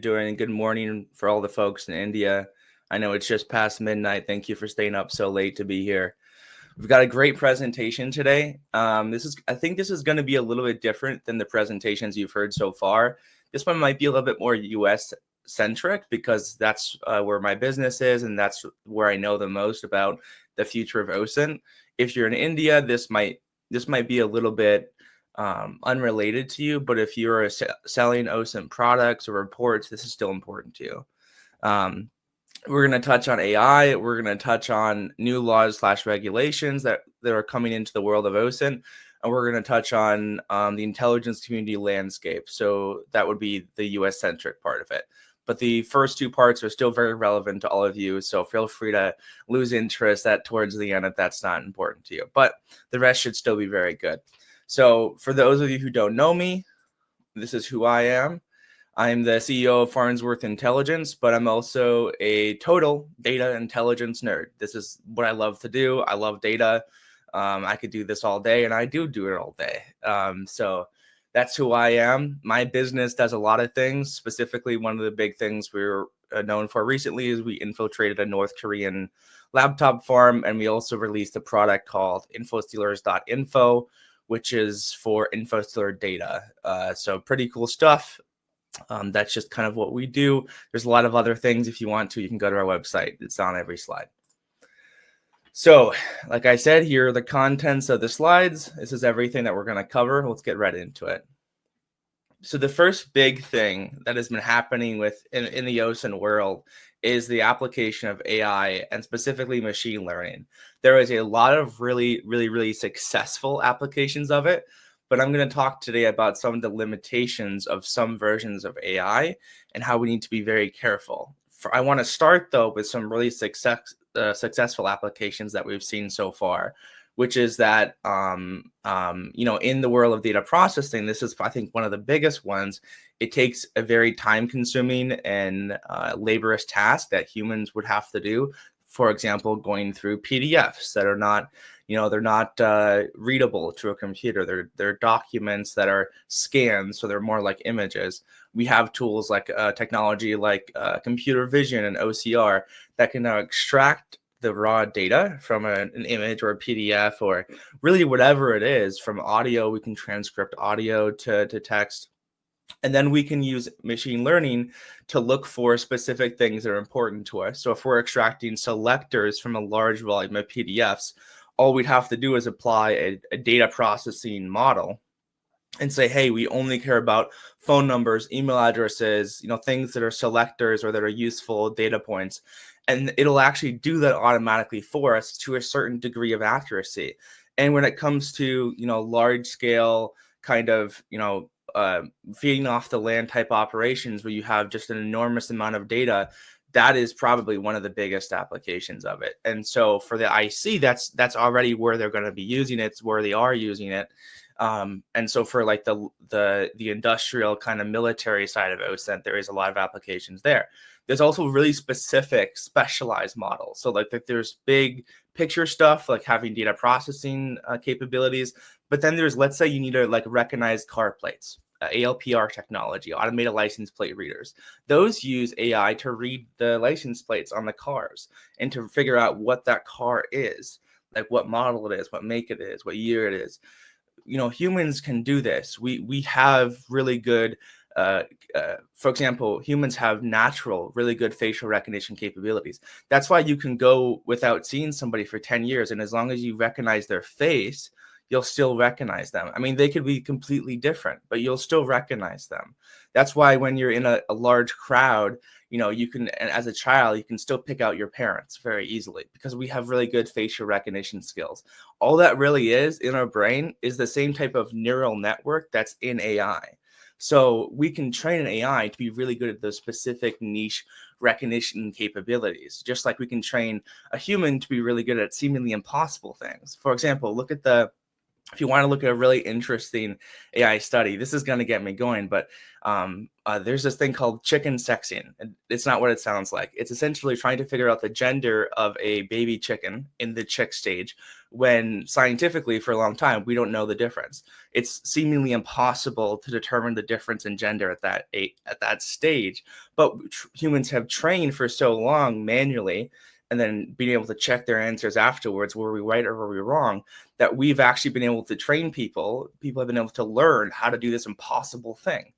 doing. Good morning for all the folks in India. I know it's just past midnight. Thank you for staying up so late to be here. We've got a great presentation today. I think this is going to be a little bit different than the presentations you've heard so far. This one might be a little bit more US centric because that's where my business is, and that's where I know the most about the future of OSINT. If you're in India, this might be a little bit unrelated to you, but if you're selling OSINT products or reports, this is still important to you. We're going to touch on AI. We're going to touch on new laws / regulations that are coming into the world of OSINT. And we're going to touch on the intelligence community landscape. So that would be the US centric part of it. But the first two parts are still very relevant to all of you. So feel free to lose interest towards the end if that's not important to you. But the rest should still be very good. So for those of you who don't know me, this is who I am. I'm the CEO of Farnsworth Intelligence, but I'm also a total data intelligence nerd. This is what I love to do. I love data. I could do this all day, and I do it all day. So that's who I am. My business does a lot of things. Specifically, one of the big things we're known for recently is we infiltrated a North Korean laptop farm, and we also released a product called infostealers.info, which is for infostealer data. So pretty cool stuff. That's just kind of what we do. There's a lot of other things. If you want to, you can go to our website. It's on every slide. So, like I said, here are the contents of the slides. This is everything that we're going to cover. Let's get right into it. So the first big thing that has been happening in the OSINT world is the application of AI and specifically machine learning. There is a lot of really successful applications of it, but I'm going to talk today about some of the limitations of some versions of AI and how we need to be very careful. I want to start, though, with some really successful applications that we've seen so far, which is that, in the world of data processing, this is, I think, one of the biggest ones. It takes a very time-consuming and laborious task that humans would have to do. For example, going through PDFs that are not, they're not readable to a computer. They're documents that are scanned, so they're more like images. We have tools like technology like computer vision and OCR that can now extract the raw data from an image or a PDF or really whatever it is. From audio, we can transcript audio to text. And then we can use machine learning to look for specific things that are important to us. So if we're extracting selectors from a large volume of PDFs, all we'd have to do is apply a data processing model and say, hey, we only care about phone numbers, email addresses, things that are selectors or that are useful data points. And it'll actually do that automatically for us to a certain degree of accuracy. And when it comes to, large scale kind of, feeding off the land type operations where you have just an enormous amount of data, that is probably one of the biggest applications of it. And so for the IC, that's already where they're going to be using it. It's where they are using it. And so for like the industrial kind of military side of OSINT, there is a lot of applications there. There's also really specific specialized models. So like there's big picture stuff like having data processing capabilities, but then there's, let's say you need to like recognize car plates. ALPR technology, automated license plate readers. Those use AI to read the license plates on the cars and to figure out what that car is, like what model it is, what make it is, what year it is. Humans can do this. We have really good, for example, humans have natural, really good facial recognition capabilities. That's why you can go without seeing somebody for 10 years. And as long as you recognize their face, you'll still recognize them. I mean, they could be completely different, but you'll still recognize them. That's why when you're in a large crowd, you can, and as a child, you can still pick out your parents very easily because we have really good facial recognition skills. All that really is in our brain is the same type of neural network that's in AI. So we can train an AI to be really good at those specific niche recognition capabilities, just like we can train a human to be really good at seemingly impossible things. For example, look at the if you want to look at a really interesting AI study, this is going to get me going, but there's this thing called chicken sexing. And it's not what it sounds like. It's essentially trying to figure out the gender of a baby chicken in the chick stage, when scientifically for a long time, we don't know the difference. It's seemingly impossible to determine the difference in gender at that stage. But humans have trained for so long manually, and then being able to check their answers afterwards, were we right or were we wrong, that we've actually been able to train people. People have been able to learn how to do this impossible thing.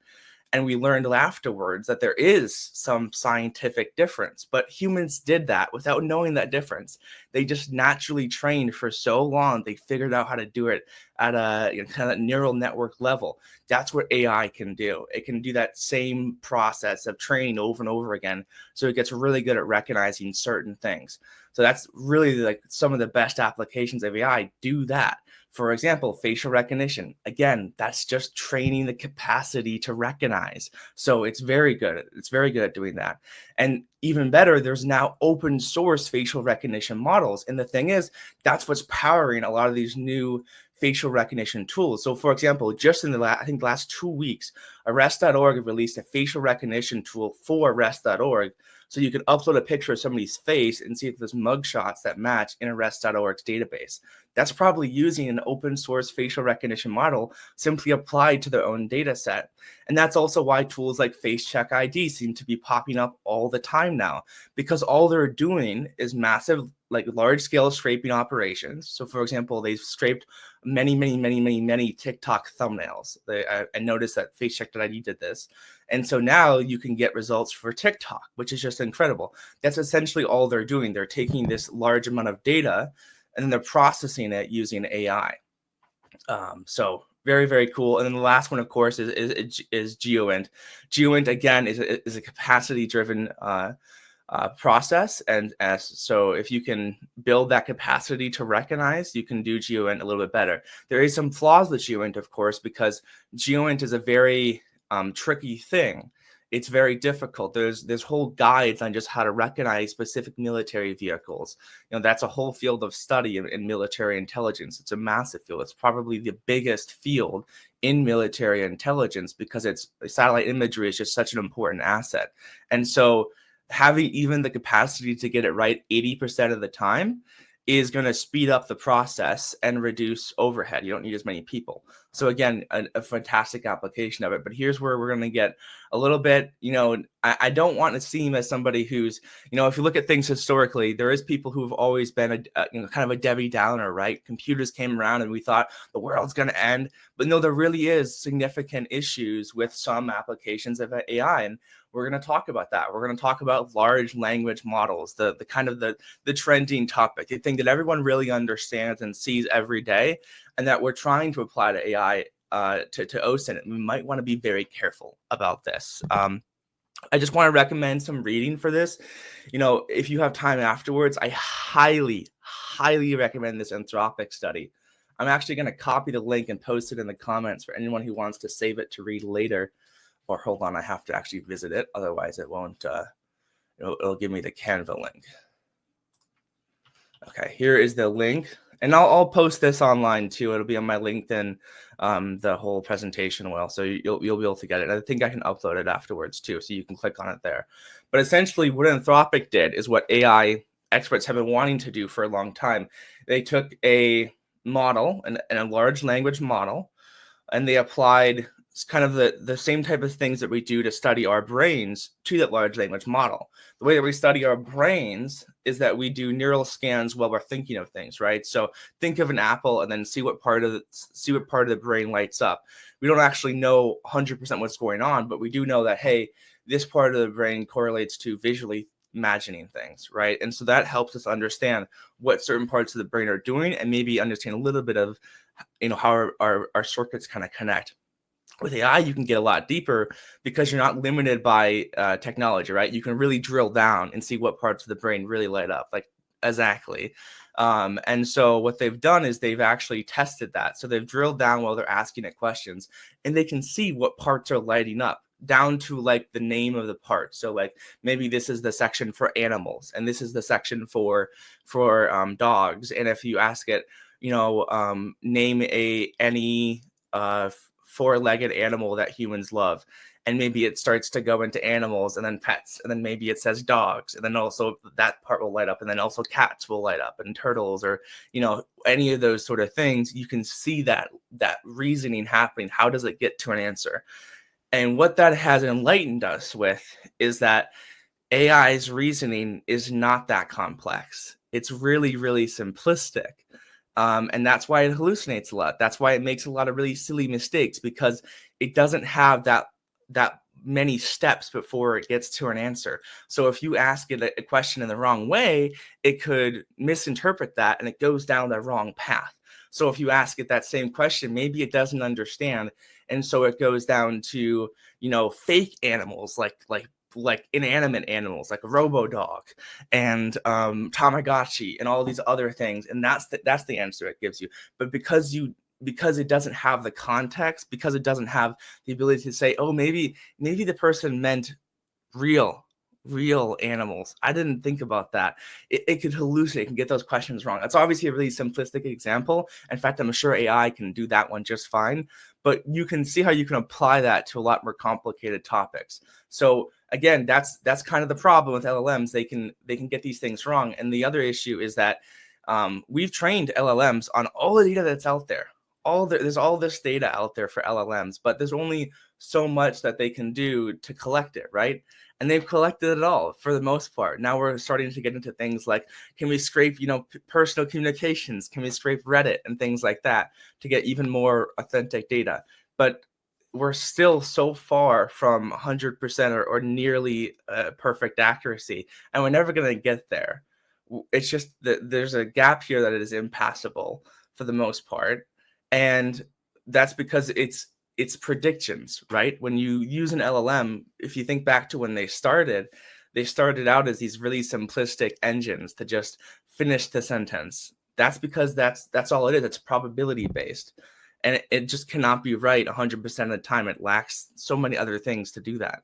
And we learned afterwards that there is some scientific difference, but humans did that without knowing that difference. They just naturally trained for so long. They figured out how to do it at a kind of neural network level. That's what AI can do. It can do that same process of training over and over again. So it gets really good at recognizing certain things. So that's really like some of the best applications of AI do that. For example, facial recognition. Again, that's just training the capacity to recognize. So it's very good. It's very good at doing that. And even better, there's now open source facial recognition models. And the thing is, that's what's powering a lot of these new facial recognition tools. So for example, just in the last 2 weeks, arrest.org released a facial recognition tool for arrest.org. So you can upload a picture of somebody's face and see if there's mugshots that match in arrest.org's database. That's probably using an open source facial recognition model simply applied to their own data set. And that's also why tools like Face Check ID seem to be popping up all the time now, because all they're doing is massive, like large scale scraping operations. So for example, they've scraped many TikTok thumbnails. I noticed that Face Check ID did this. And so now you can get results for TikTok, which is just incredible. That's essentially all they're doing. They're taking this large amount of data and then they're processing it using AI. So very, very cool. And then the last one, of course, is GeoInt. GeoInt, again, is a capacity-driven process. And so if you can build that capacity to recognize, you can do GeoInt a little bit better. There is some flaws with GeoInt, of course, because GeoInt is a very tricky thing. It's very difficult. There's whole guides on just how to recognize specific military vehicles. That's a whole field of study in military intelligence. It's a massive field. It's probably the biggest field in military intelligence because satellite imagery is just such an important asset. And so having even the capacity to get it right 80% of the time is going to speed up the process and reduce overhead. You don't need as many people. So again, a fantastic application of it. But here's where we're going to get a little bit, I don't want to seem as somebody who's, if you look at things historically, there is people who have always been kind of a Debbie Downer, right? Computers came around and we thought the world's going to end. But no, there really is significant issues with some applications of AI. And we're going to talk about that. We're going to talk about large language models, the kind of the trending topic, the thing that everyone really understands and sees every day, and that we're trying to apply to AI, to OSINT. We might want to be very careful about this. I just want to recommend some reading for this. If you have time afterwards, I highly recommend this Anthropic study. I'm actually going to copy the link and post it in the comments for anyone who wants to save it to read later. Or hold on, I have to actually visit it. Otherwise, it won't, it'll give me the Canva link. Okay, here is the link. And I'll post this online too. It'll be on my LinkedIn, the whole presentation will. So you'll be able to get it. I think I can upload it afterwards too, so you can click on it there. But essentially what Anthropic did is what AI experts have been wanting to do for a long time. They took a model, and a large language model, and they applied kind of the same type of things that we do to study our brains to that large language model. The way that we study our brains is that we do neural scans while we're thinking of things, right? So think of an apple and then see what part of the brain lights up. We don't actually know 100% what's going on, but we do know that, hey, this part of the brain correlates to visually imagining things, right? And so that helps us understand what certain parts of the brain are doing and maybe understand a little bit of, how our circuits kind of connect. With AI, you can get a lot deeper because you're not limited by technology, right? You can really drill down and see what parts of the brain really light up, like exactly. And so what they've done is they've actually tested that. So they've drilled down while they're asking it questions, and they can see what parts are lighting up down to like the name of the part. So like maybe this is the section for animals, and this is the section for dogs. And if you ask it, name any four-legged animal that humans love, and maybe it starts to go into animals and then pets, and then maybe it says dogs, and then also that part will light up, and then also cats will light up, and turtles, or any of those sort of things. You can see that reasoning happening. How does it get to an answer? And what that has enlightened us with is that AI's reasoning is not that complex. It's really, really simplistic. And that's why it hallucinates a lot. That's why it makes a lot of really silly mistakes, because it doesn't have that many steps before it gets to an answer. So if you ask it a question in the wrong way, it could misinterpret that and it goes down the wrong path. So if you ask it that same question, maybe it doesn't understand. And so it goes down to, fake animals, like inanimate animals, like a robo-dog and Tamagotchi and all these other things. And that's the answer it gives you. But because it doesn't have the context, because it doesn't have the ability to say, oh, maybe the person meant real animals. I didn't think about that. It could hallucinate, it can get those questions wrong. That's obviously a really simplistic example. In fact, I'm sure AI can do that one just fine, but you can see how you can apply that to a lot more complicated topics. So again, that's kind of the problem with LLMs. They can get these things wrong. And the other issue is that we've trained LLMs on all the data that's out there. There's all this data out there for LLMs, but there's only so much that they can do to collect it, right? And they've collected it all for the most part. Now we're starting to get into things like, can we scrape, personal communications? Can we scrape Reddit and things like that to get even more authentic data? But we're still so far from 100% or nearly perfect accuracy, and we're never going to get there. It's just that there's a gap here that is impassable for the most part. And that's because it's predictions, right? When you use an LLM, if you think back to when they started out as these really simplistic engines to just finish the sentence. That's because that's all it is. It's probability based. And it just cannot be right 100% of the time. It lacks so many other things to do that.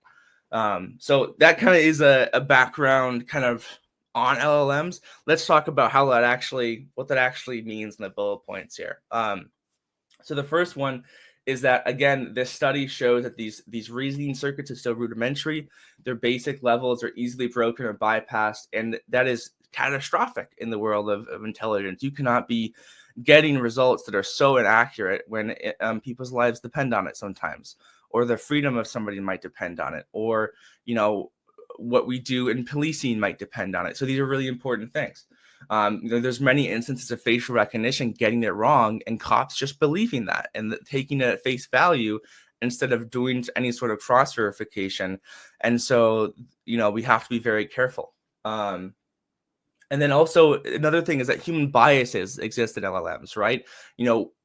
So that kind of is a background kind of on LLMs. Let's talk about what that actually means in the bullet points here. So the first one is that, again, this study shows that these reasoning circuits are still rudimentary. Their basic levels are easily broken or bypassed, and that is catastrophic in the world of intelligence. You cannot be getting results that are so inaccurate when people's lives depend on it sometimes, or the freedom of somebody might depend on it, or what we do in policing might depend on it. So these are really important things. There's many instances of facial recognition getting it wrong and cops just believing that and taking it at face value instead of doing any sort of cross verification. And so, we have to be very careful. And then also another thing is that human biases exist in LLMs, right?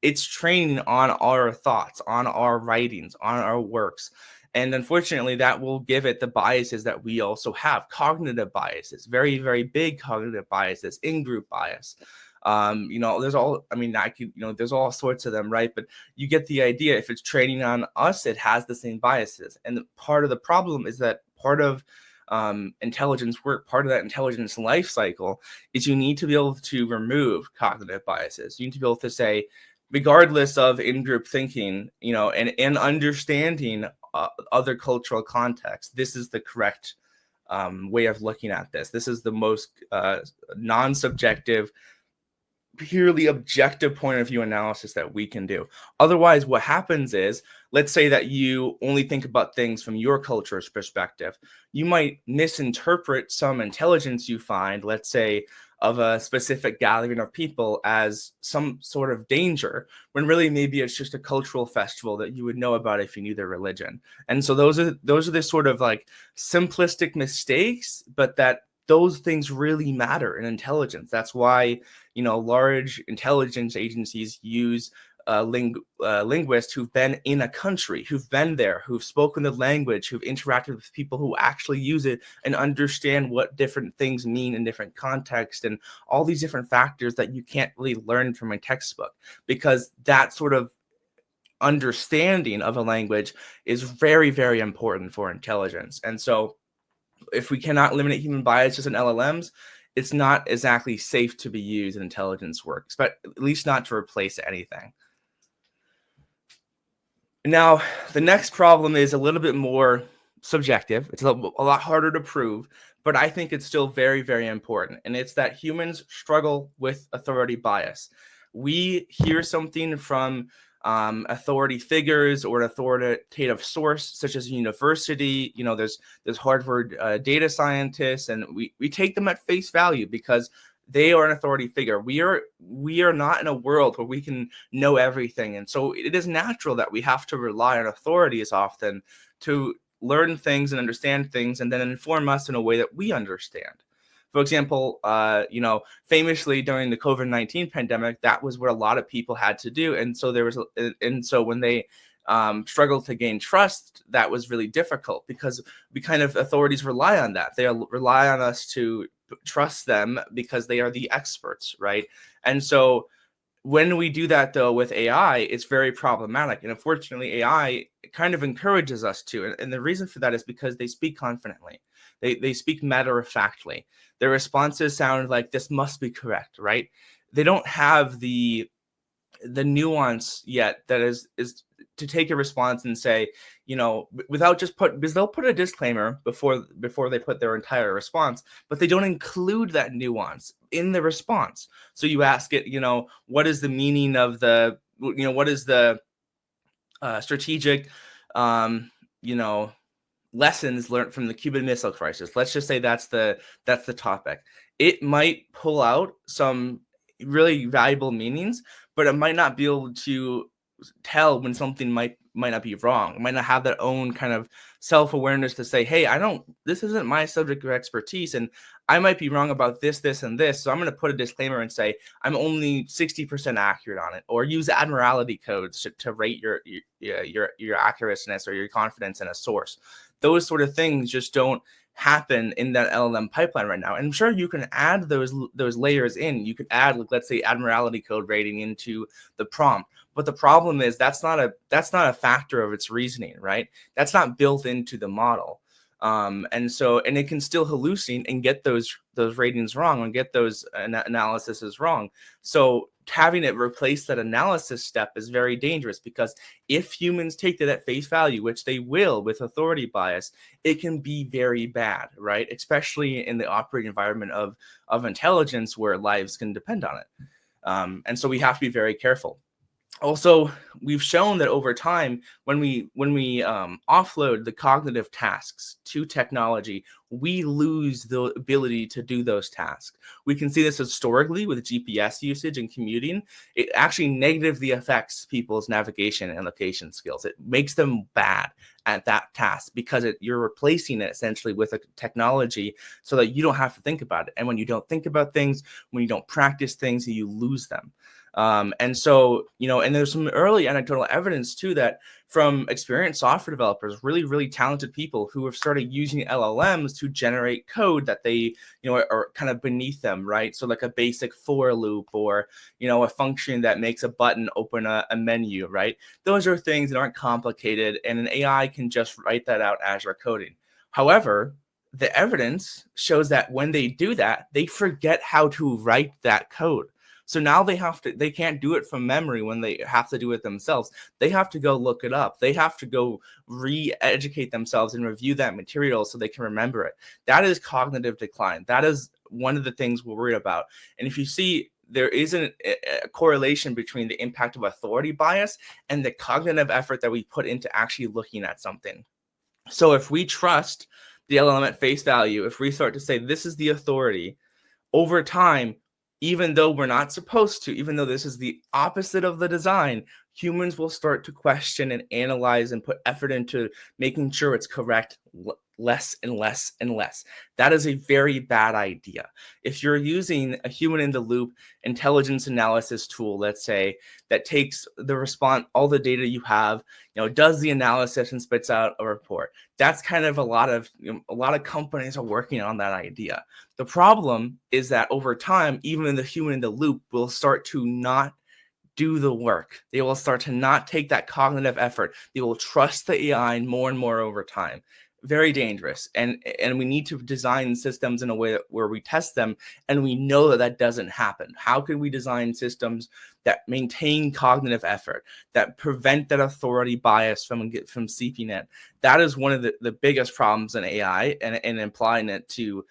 It's training on our thoughts, on our writings, on our works. And unfortunately, that will give it the biases that we also have, cognitive biases, very, very big cognitive biases, in-group bias. There's there's all sorts of them, right? But you get the idea. If it's training on us, it has the same biases. And part of the problem is that part of intelligence work, part of that intelligence life cycle is you need to be able to remove cognitive biases. You need to be able to say, regardless of in-group thinking, and understanding other cultural context, this is the correct way of looking at this. This is the most non-subjective, purely objective point of view analysis that we can do. Otherwise, what happens is, let's say that you only think about things from your culture's perspective. You might misinterpret some intelligence you find, let's say, of a specific gathering of people as some sort of danger, when really maybe it's just a cultural festival that you would know about if you knew their religion. And so those are the sort of like simplistic mistakes, but that those things really matter in intelligence. That's why, large intelligence agencies use linguists who've been in a country, who've been there, who've spoken the language, who've interacted with people who actually use it and understand what different things mean in different contexts and all these different factors that you can't really learn from a textbook, because that sort of understanding of a language is very, very important for intelligence. And so if we cannot eliminate human bias just in LLMs, it's not exactly safe to be used in intelligence work, but at least not to replace anything. Now, the next problem is a little bit more subjective. It's a lot harder to prove, but I think it's still very, very important. And it's that humans struggle with authority bias. We hear something from authority figures or an authoritative source, such as a university. There's Harvard data scientists, and we take them at face value because they are an authority figure. We are not in a world where we can know everything, and so it is natural that we have to rely on authorities often to learn things and understand things, and then inform us in a way that we understand. For example, famously during the COVID-19 pandemic, that was what a lot of people had to do, and so when they struggled to gain trust, that was really difficult because authorities rely on that. They rely on us to trust them because they are the experts, right? And so when we do that though with AI, it's very problematic. And unfortunately, AI kind of encourages us to. And the reason for that is because they speak confidently. They speak matter-of-factly. Their responses sound like this must be correct, right? They don't have the nuance yet that is to take a response and say, without because they'll put a disclaimer before they put their entire response, but they don't include that nuance in the response. So you ask it, what is the meaning of what is the strategic, lessons learned from the Cuban Missile Crisis? Let's just say that's the topic. It might pull out some really valuable meanings, but it might not be able to tell when something might not be wrong. It might not have their own kind of self-awareness to say, hey, this isn't my subject of expertise, and I might be wrong about this, this, and this. So I'm going to put a disclaimer and say I'm only 60% accurate on it, or use admiralty codes to rate your accuracy or your confidence in a source. Those sort of things just don't happen in that LLM pipeline right now. And I'm sure you can add those layers in. You could add, let's say, admiralty code rating into the prompt. But the problem is that's not a factor of its reasoning, right? That's not built into the model. And it can still hallucinate and get those ratings wrong and get those analyses wrong. So having it replace that analysis step is very dangerous, because if humans take that at face value, which they will with authority bias, it can be very bad, right? Especially in the operating environment of intelligence where lives can depend on it. And so we have to be very careful. Also, we've shown that over time, when we offload the cognitive tasks to technology, we lose the ability to do those tasks. We can see this historically with GPS usage and commuting. It actually negatively affects people's navigation and location skills. It makes them bad at that task because you're replacing it essentially with a technology so that you don't have to think about it. And when you don't think about things, when you don't practice things, you lose them. And so, and there's some early anecdotal evidence too that from experienced software developers, really, really talented people who have started using LLMs to generate code that they, are kind of beneath them, right? So like a basic for loop or, a function that makes a button open a menu, right? Those are things that aren't complicated, and an AI can just write that out as you're coding. However, the evidence shows that when they do that, they forget how to write that code. So now they can't do it from memory when they have to do it themselves. They have to go look it up. They have to go re-educate themselves and review that material so they can remember it. That is cognitive decline. That is one of the things we're worried about. And if you see, there isn't a correlation between the impact of authority bias and the cognitive effort that we put into actually looking at something. So if we trust the LLM at face value, if we start to say this is the authority, over time, even though we're not supposed to, even though this is the opposite of the design, humans will start to question and analyze and put effort into making sure it's correct less and less and less. That is a very bad idea. If you're using a human in the loop intelligence analysis tool, let's say, that takes the response, all the data you have, does the analysis and spits out a report. That's kind of a lot of companies are working on that idea. The problem is that over time, even the human in the loop will start to not do the work. They will start to not take that cognitive effort. They will trust the AI more and more over time. very dangerous, and we need to design systems in a way where we test them, and we know that that doesn't happen. How can we design systems that maintain cognitive effort, that prevent that authority bias from seeping in? That is one of the biggest problems in AI, and applying it to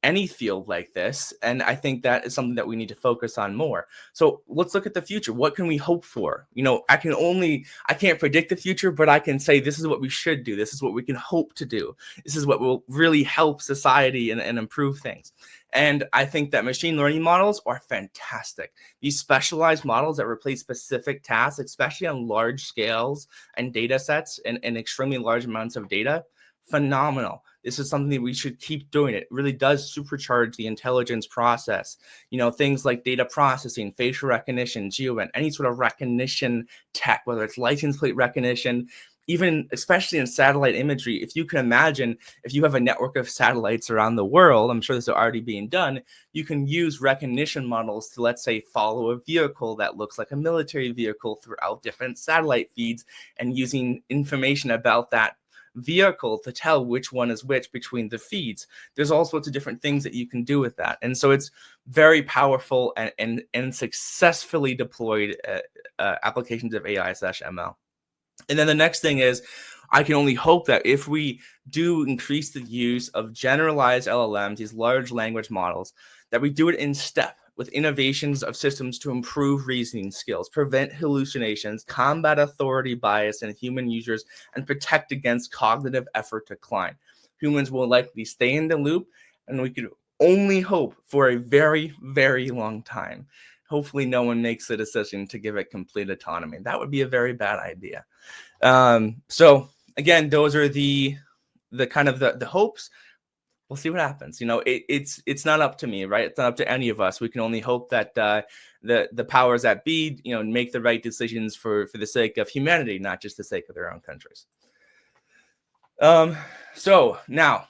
any field like this. And I think that is something that we need to focus on more. So let's look at the future. What can we hope for? I can't predict the future, but I can say this is what we should do. This is what we can hope to do. This is what will really help society and improve things. And I think that machine learning models are fantastic. These specialized models that replace specific tasks, especially on large scales and data sets and extremely large amounts of data, phenomenal. This is something that we should keep doing. It really does supercharge the intelligence process. Things like data processing, facial recognition, GeoInt, any sort of recognition tech, whether it's license plate recognition, even especially in satellite imagery. If you can imagine, if you have a network of satellites around the world, I'm sure this is already being done, you can use recognition models to, let's say, follow a vehicle that looks like a military vehicle throughout different satellite feeds, and using information about that vehicle to tell which one is which between the feeds. There's all sorts of different things that you can do with that. And so it's very powerful and successfully deployed applications of AI/ML. And then the next thing is, I can only hope that if we do increase the use of generalized LLMs, these large language models, that we do it in step with innovations of systems to improve reasoning skills, prevent hallucinations, combat authority bias in human users, and protect against cognitive effort decline. Humans will likely stay in the loop, and we could only hope for a very, very long time. Hopefully no one makes the decision to give it complete autonomy. That would be a very bad idea. So again, those are the kind of the hopes. We'll see what happens. It's not up to me, right? It's not up to any of us. We can only hope that the powers that be, make the right decisions for the sake of humanity, not just the sake of their own countries. So now,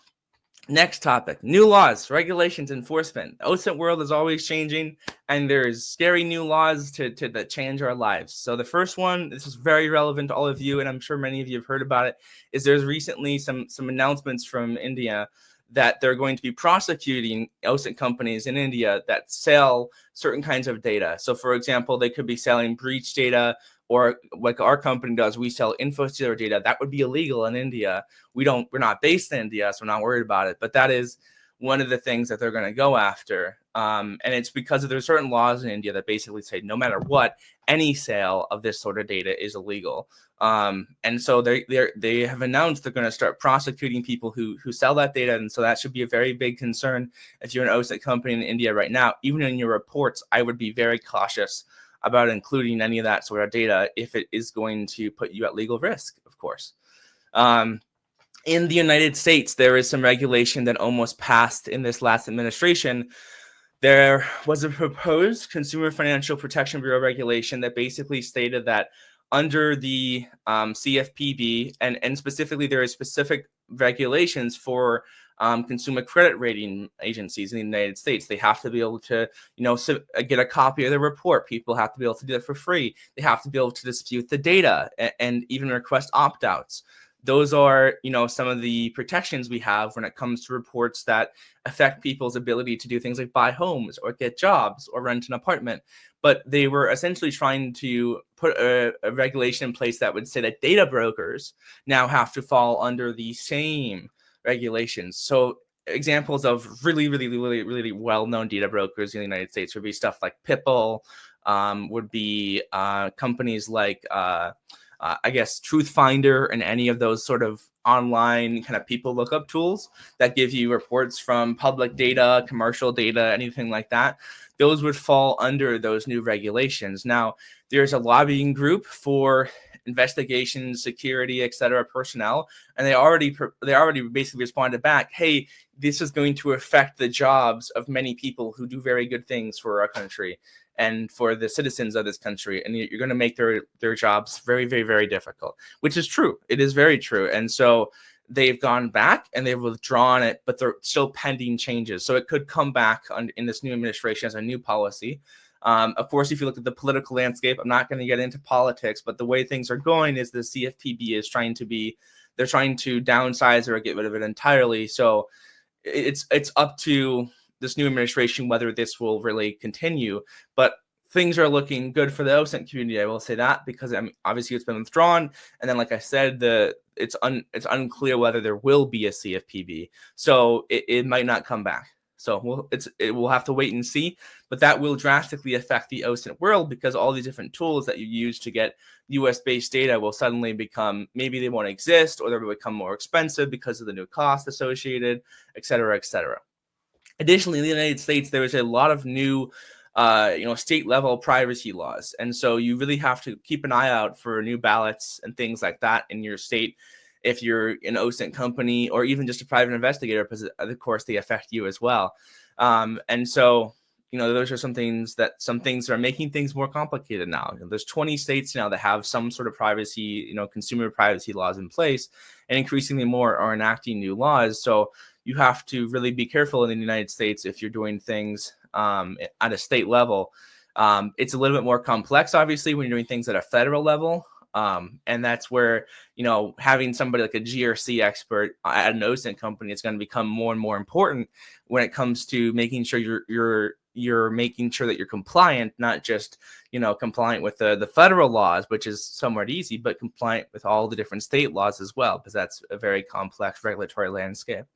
next topic: new laws, regulations, enforcement. The OSINT world is always changing, and there's scary new laws that change our lives. So the first one, this is very relevant to all of you, and I'm sure many of you have heard about it, is there's recently some announcements from India that they're going to be prosecuting OSINT companies in India that sell certain kinds of data. So for example, they could be selling breach data, or like our company does, we sell InfoSealer data. That would be illegal in India. We're not based in India, so we're not worried about it. But that is one of the things that they're going to go after. And it's because there's certain laws in India that basically say no matter what, any sale of this sort of data is illegal. And so they have announced they're going to start prosecuting people who sell that data. And so that should be a very big concern. If you're an OSINT company in India right now, even in your reports, I would be very cautious about including any of that sort of data if it is going to put you at legal risk, of course. In the United States, there is some regulation that almost passed in this last administration. There was a proposed Consumer Financial Protection Bureau regulation that basically stated that under the CFPB, and specifically there is specific regulations for consumer credit rating agencies in the United States. They have to be able to, get a copy of the report. People have to be able to do that for free. They have to be able to dispute the data and even request opt-outs. Those are, some of the protections we have when it comes to reports that affect people's ability to do things like buy homes or get jobs or rent an apartment. But they were essentially trying to put a regulation in place that would say that data brokers now have to fall under the same regulations. So examples of really, really, really, really well-known data brokers in the United States would be stuff like Pitfalls, would be companies like Truthfinder, and any of those sort of online kind of people lookup tools that give you reports from public data, commercial data, anything like that. Those would fall under those new regulations. Now, there's a lobbying group for investigation, security, et cetera, personnel, and they already basically responded back, hey, this is going to affect the jobs of many people who do very good things for our country and for the citizens of this country, and you're going to make their jobs very, very, very difficult, which is true. It is very true. And so they've gone back and they've withdrawn it, but they're still pending changes. So it could come back in this new administration as a new policy. Of course, if you look at the political landscape, I'm not going to get into politics, but the way things are going is the CFPB is trying to be they're trying to downsize or get rid of it entirely. So it's up to this new administration whether this will really continue. But things are looking good for the OSINT community. I will say that, because obviously it's been withdrawn, and then like I said, it's unclear whether there will be a CFPB, so it might not come back. So we'll have to wait and see, but that will drastically affect the OSINT world, because all these different tools that you use to get US-based data will suddenly become, maybe they won't exist, or they'll become more expensive because of the new cost associated, et cetera, et cetera. Additionally, in the United States, there is a lot of new state level privacy laws. And so you really have to keep an eye out for new ballots and things like that in your state if you're an OSINT company or even just a private investigator, because of course they affect you as well. And so, those are some things that are making things more complicated now. There's 20 states now that have some sort of privacy, consumer privacy laws in place, and increasingly more are enacting new laws. So you have to really be careful in the United States if you're doing things at a state level. It's a little bit more complex, obviously, when you're doing things at a federal level. And that's where, having somebody like a GRC expert at an OSINT company is going to become more and more important when it comes to making sure you're making sure that you're compliant, not just, compliant with the federal laws, which is somewhat easy, but compliant with all the different state laws as well, because that's a very complex regulatory landscape.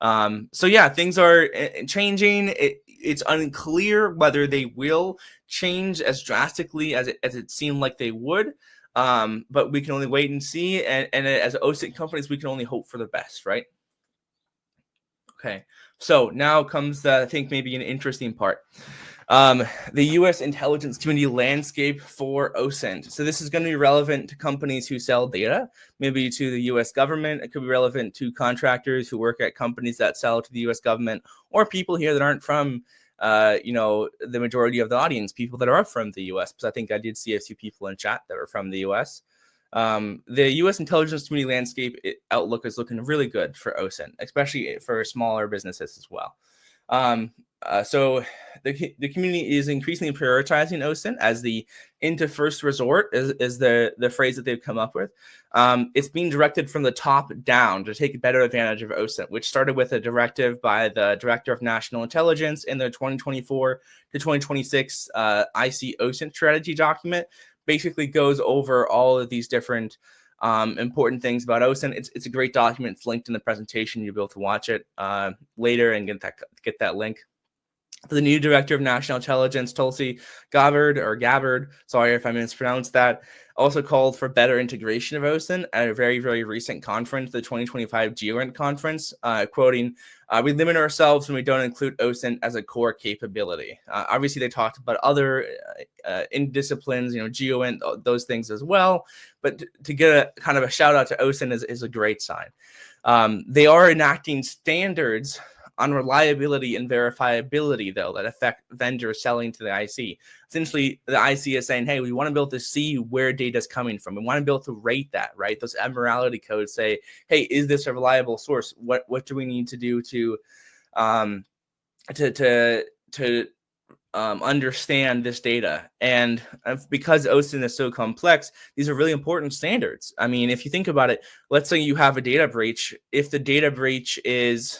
So yeah, things are changing. It's unclear whether they will change as drastically as it seemed like they would. But we can only wait and see. And as OSINT companies, we can only hope for the best, right? Okay. So now comes I think maybe an interesting part. The U.S. intelligence community landscape for OSINT. So this is going to be relevant to companies who sell data, maybe to the U.S. government. It could be relevant to contractors who work at companies that sell to the U.S. government, or people here that aren't from, the majority of the audience, people that are from the U.S. Because I think I did see a few people in chat that were from the U.S. The U.S. intelligence community landscape outlook is looking really good for OSINT, especially for smaller businesses as well. So the community is increasingly prioritizing OSINT as the into first resort is the phrase that they've come up with. It's being directed from the top down to take better advantage of OSINT, which started with a directive by the Director of National Intelligence in the 2024 to 2026 IC OSINT strategy document. Basically goes over all of these different important things about OSINT. It's a great document. It's linked in the presentation. You'll be able to watch it later and get that link. The new Director of National Intelligence, Tulsi Gabbard, sorry if I mispronounced that, also called for better integration of OSINT at a very, very recent conference, the 2025 GeoInt conference, quoting, "We limit ourselves when we don't include OSINT as a core capability." Obviously, they talked about other in disciplines, GeoInt, those things as well, but to get a kind of a shout out to OSINT is a great sign. They are enacting standards on reliability and verifiability, though, that affect vendors selling to the IC. Essentially, the IC is saying, hey, we want to be able to see where data is coming from. We want to be able to rate that, right? Those admiralty codes say, hey, is this a reliable source? What do we need to do to understand this data? And because OSINT is so complex, these are really important standards. I mean, if you think about it, let's say you have a data breach. If the data breach is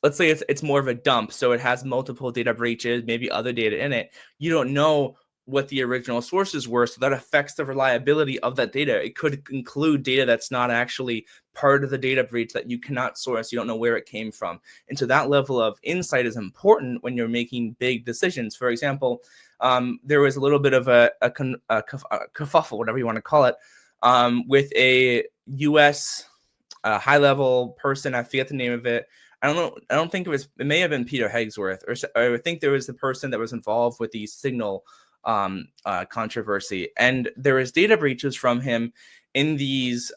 let's say it's more of a dump, so it has multiple data breaches, maybe other data in it. You don't know what the original sources were, so that affects the reliability of that data. It could include data that's not actually part of the data breach that you cannot source. You don't know where it came from. And so that level of insight is important when you're making big decisions. For example, there was a little bit of a kerfuffle, whatever you want to call it, with a U.S. high-level person. I forget the name of it. I don't know. I don't think it may have been Peter Hagsworth, or I think there was the person that was involved with the Signal controversy. And there was data breaches from him in these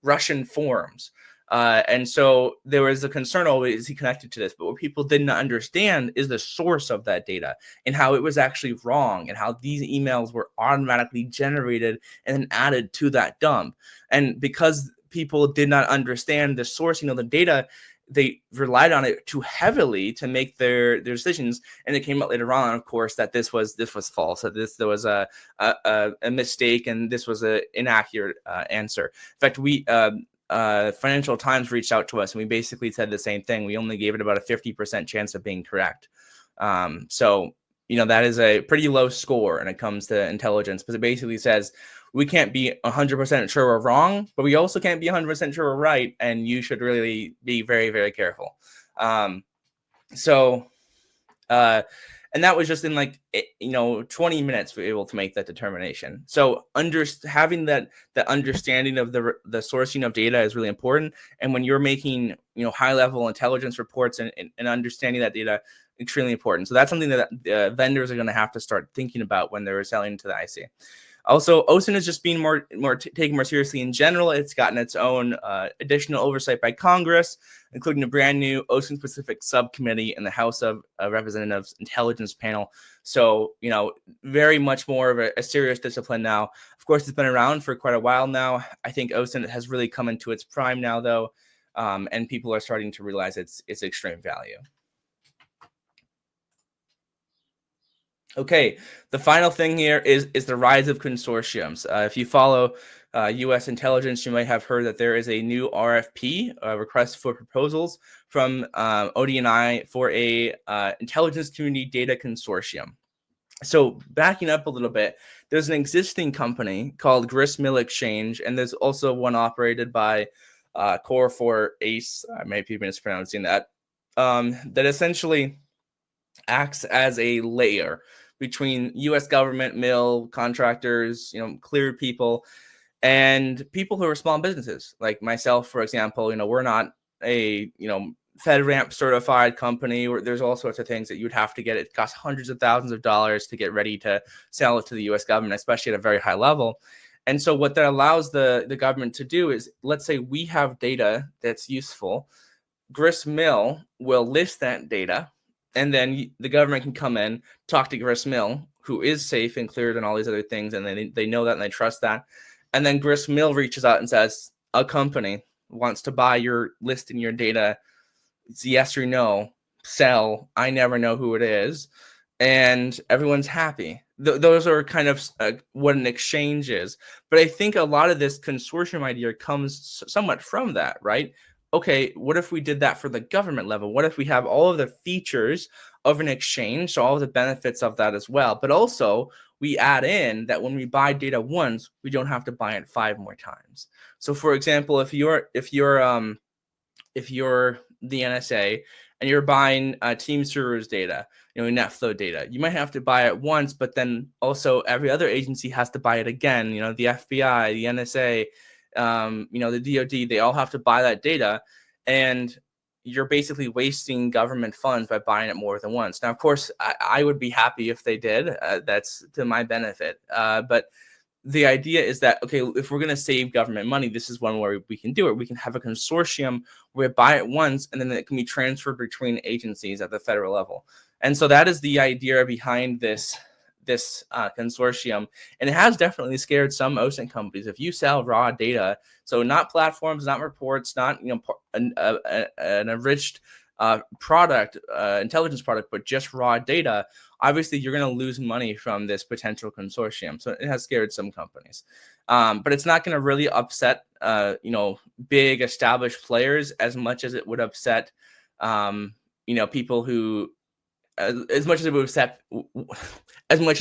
Russian forums. And so there was a concern, is he connected to this? But what people didn't understand is the source of that data and how it was actually wrong, and how these emails were automatically generated and then added to that dump. And because people did not understand the sourcing of the data, they relied on it too heavily to make their decisions, and it came out later on, of course, that this was false, that there was a mistake, and this was an inaccurate answer. In fact, Financial Times reached out to us, and we basically said the same thing. We only gave it about a 50% chance of being correct. So that is a pretty low score when it comes to intelligence, because it basically says we can't be 100% sure we're wrong, but we also can't be 100% sure we're right, and you should really be very, very careful. And that was just in 20 minutes we were able to make that determination. So having that understanding of the sourcing of data is really important. And when you're making high level intelligence reports and understanding that data, extremely important. So that's something that vendors are going to have to start thinking about when they're selling to the IC. Also, OSINT is just being taken more seriously in general. It's gotten its own additional oversight by Congress, including a brand new OSINT-specific subcommittee in the House of Representatives Intelligence Panel. So, very much more of a serious discipline now. Of course, it's been around for quite a while now. I think OSINT has really come into its prime now, though, and people are starting to realize its extreme value. Okay, the final thing here is the rise of consortiums. If you follow U.S. intelligence, you might have heard that there is a new RFP, request for proposals, from ODNI for a intelligence community data consortium. So backing up a little bit, there's an existing company called Gristmill Exchange, and there's also one operated by Core for Ace. I may be mispronouncing that. That essentially acts as a layer between U.S. government, mill, contractors, cleared people, and people who are small businesses like myself, for example. We're not a FedRAMP certified company. There's all sorts of things that you would have to get. It costs hundreds of thousands of dollars to get ready to sell it to the U.S. government, especially at a very high level. And so what that allows the government to do is, let's say we have data that's useful. Gristmill will list that data, and then the government can come in, talk to Gristmill, who is safe and cleared and all these other things, and they know that and they trust that. And then Gristmill reaches out and says, a company wants to buy your listing, your data. It's yes or no, sell. I never know who it is. And everyone's happy. Those are kind of what an exchange is. But I think a lot of this consortium idea comes somewhat from that, right? Okay, what if we did that for the government level? What if we have all of the features of an exchange, so all of the benefits of that as well, but also we add in that when we buy data once, we don't have to buy it 5 more times. So, for example, if you're the NSA and you're buying Team Servers data, NetFlow data, you might have to buy it once, but then also every other agency has to buy it again. The FBI, the NSA. The DoD, they all have to buy that data, and you're basically wasting government funds by buying it more than once. Now, of course, I would be happy if they did. That's to my benefit. But the idea is that, okay, if we're going to save government money, this is one where we can do it. We can have a consortium where we buy it once, and then it can be transferred between agencies at the federal level. And so that is the idea behind this consortium, and it has definitely scared some OSINT companies. If you sell raw data, so not platforms, not reports, not an enriched product, intelligence product, but just raw data, obviously you're going to lose money from this potential consortium. So it has scared some companies, but it's not going to really upset big established players as much as it would upset people who as much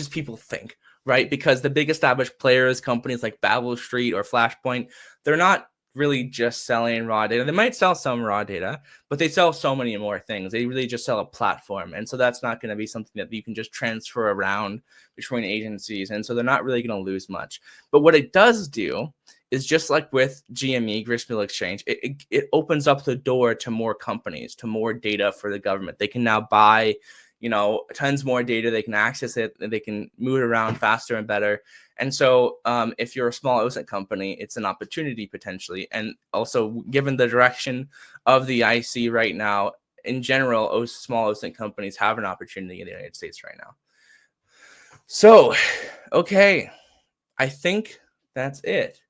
as people think, right? Because the big established players, companies like Babel Street or Flashpoint, they're not really just selling raw data. They might sell some raw data, but they sell so many more things. They really just sell a platform. And so that's not going to be something that you can just transfer around between agencies. And so they're not really going to lose much. But what it does do is, just like with GME, Gristmill Exchange, it opens up the door to more companies, to more data for the government. They can now buy tons more data. They can access it, and they can move it around faster and better. And so if you're a small OSINT company, it's an opportunity potentially. And also, given the direction of the IC right now, in general, small OSINT companies have an opportunity in the United States right now. So, okay, I think that's it.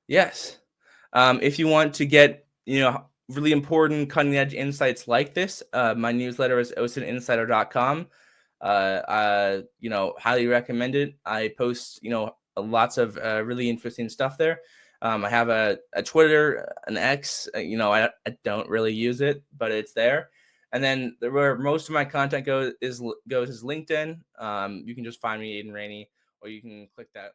Yes. If you want to get, really important cutting edge insights like this, my newsletter is osintinsider.com. Highly recommend it. I post, lots of really interesting stuff there. I have a Twitter, an X. I don't really use it, but it's there. And then where most of my content goes is LinkedIn. You can just find me, Aidan Raney, or you can click that.